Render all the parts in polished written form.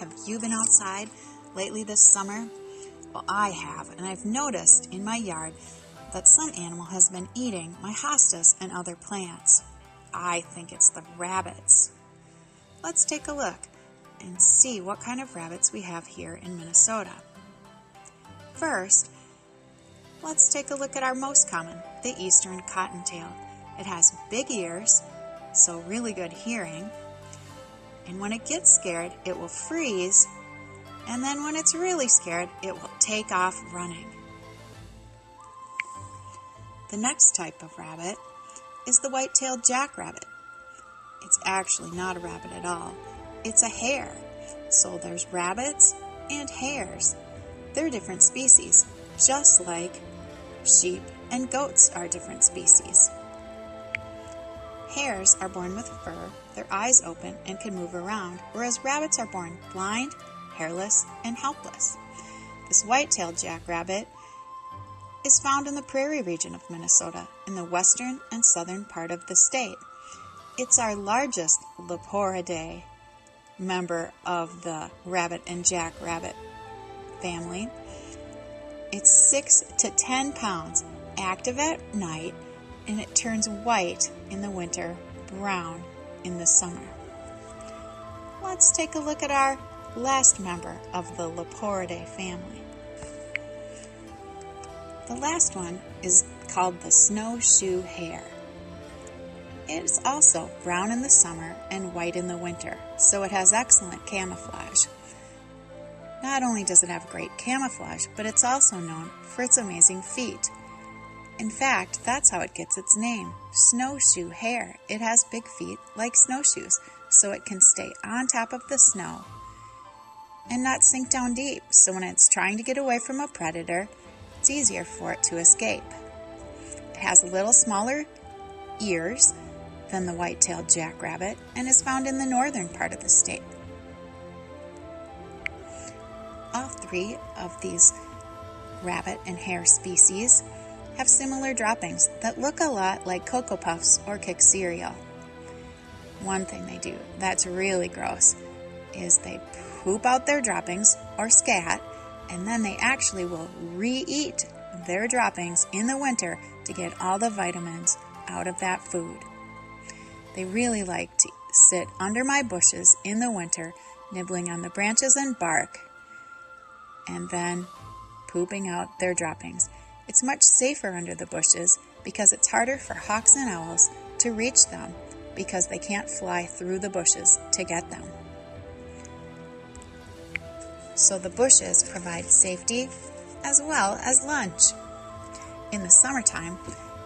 Have you been outside lately this summer? Well, I have, and I've noticed in my yard that some animal has been eating my hostas and other plants. I think it's the rabbits. Let's take a look and see what kind of rabbits we have here in Minnesota. First, let's take a look at our most common, the eastern cottontail. It has big ears, so really good hearing, and when it gets scared, it will freeze, and then when it's really scared, it will take off running. The next type of rabbit is the white-tailed jackrabbit. It's actually not a rabbit at all. It's a hare. So there's rabbits and hares. They're different species, just like sheep and goats are different species. Hares are born with fur, their eyes open, and can move around, whereas rabbits are born blind, hairless, and helpless. This white-tailed jackrabbit is found in the prairie region of Minnesota, in the western and southern part of the state. It's our largest Leporidae member of the rabbit and jackrabbit family. It's 6 to 10 pounds, active at night, and it turns white in the winter, brown in the summer. Let's take a look at our last member of the Leporidae family. The last one is called the Snowshoe Hare. It is also brown in the summer and white in the winter, so it has excellent camouflage. Not only does it have great camouflage, but it's also known for its amazing feet. In fact, that's how it gets its name, Snowshoe Hare. It has big feet like snowshoes, so it can stay on top of the snow and not sink down deep, so when it's trying to get away from a predator, it's easier for it to escape. It has a little smaller ears than the white-tailed jackrabbit and is found in the northern part of the state. All three of these rabbit and hare species have similar droppings that look a lot like Cocoa Puffs or Kix cereal. One thing they do that's really gross is they poop out their droppings or scat, and then they actually will re-eat their droppings in the winter to get all the vitamins out of that food. They really like to sit under my bushes in the winter, nibbling on the branches and bark, and then pooping out their droppings. It's much safer under the bushes because it's harder for hawks and owls to reach them because they can't fly through the bushes to get them. So the bushes provide safety as well as lunch. In the summertime,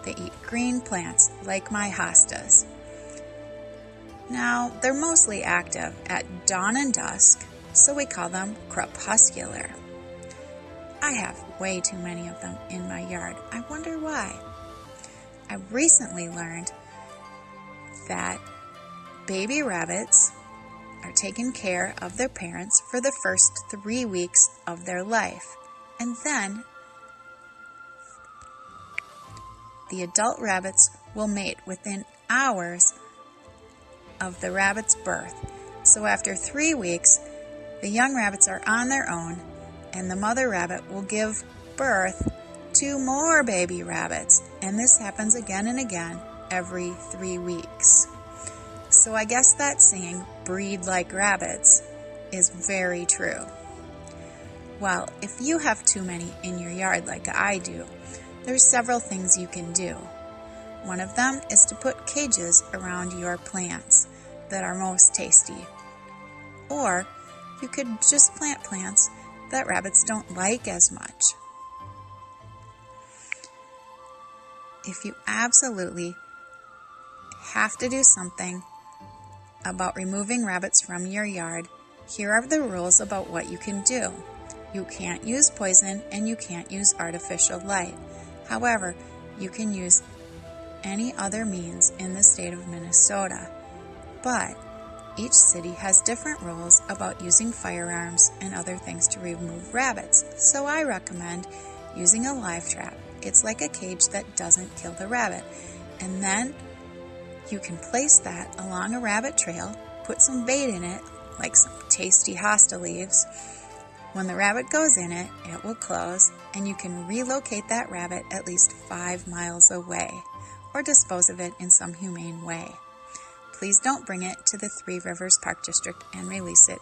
they eat green plants like my hostas. Now, they're mostly active at dawn and dusk, so we call them crepuscular. I have way too many of them in my yard. I wonder why. I recently learned that baby rabbits are taken care of their parents for the first 3 weeks of their life, and then the adult rabbits will mate within hours of the rabbit's birth. So after 3 weeks, the young rabbits are on their own, and the mother rabbit will give birth to more baby rabbits, and this happens again and again every 3 weeks. So I guess that saying, breed like rabbits, is very true. Well, if you have too many in your yard like I do, there's several things you can do. One of them is to put cages around your plants that are most tasty. Or you could just plant plants that rabbits don't like as much. If you absolutely have to do something about removing rabbits from your yard, here are the rules about what you can do. You can't use poison and you can't use artificial light. However, you can use any other means in the state of Minnesota. But each city has different rules about using firearms and other things to remove rabbits. So I recommend using a live trap. It's like a cage that doesn't kill the rabbit. And then you can place that along a rabbit trail, put some bait in it, like some tasty hosta leaves. When the rabbit goes in it, it will close, and you can relocate that rabbit at least 5 miles away, or dispose of it in some humane way. Please don't bring it to the Three Rivers Park District and release it.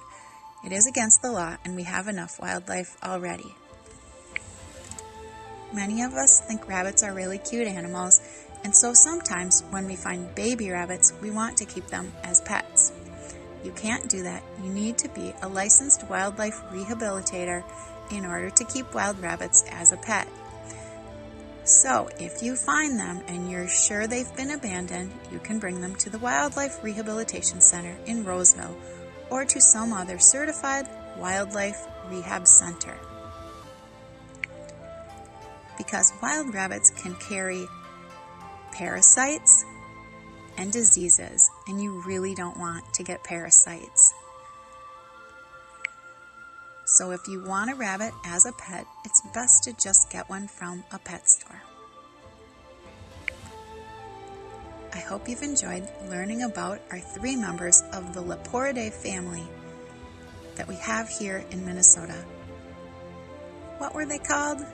It is against the law, and we have enough wildlife already. Many of us think rabbits are really cute animals, and so sometimes when we find baby rabbits, we want to keep them as pets. You can't do that. You need to be a licensed wildlife rehabilitator in order to keep wild rabbits as a pet. So, if you find them and you're sure they've been abandoned, you can bring them to the Wildlife Rehabilitation Center in Roseville or to some other certified wildlife rehab center. Because wild rabbits can carry parasites and diseases, and you really don't want to get parasites. So if you want a rabbit as a pet, it's best to just get one from a pet store. I hope you've enjoyed learning about our 3 members of the Leporidae family that we have here in Minnesota. What were they called?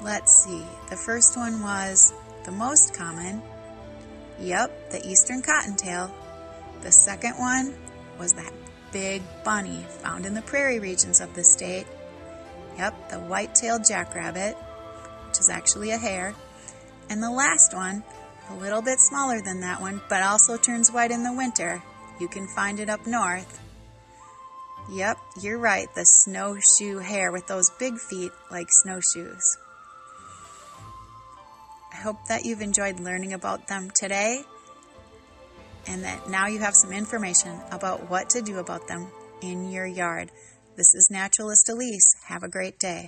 Let's see. The first one was the most common. Yep, the eastern cottontail. The second one was that big bunny found in the prairie regions of the state. Yep, the white-tailed jackrabbit, which is actually a hare. And the last one, a little bit smaller than that one, but also turns white in the winter. You can find it up north. Yep, you're right, the snowshoe hare with those big feet like snowshoes. I hope that you've enjoyed learning about them today, and that now you have some information about what to do about them in your yard. This is Naturalist Elise. Have a great day.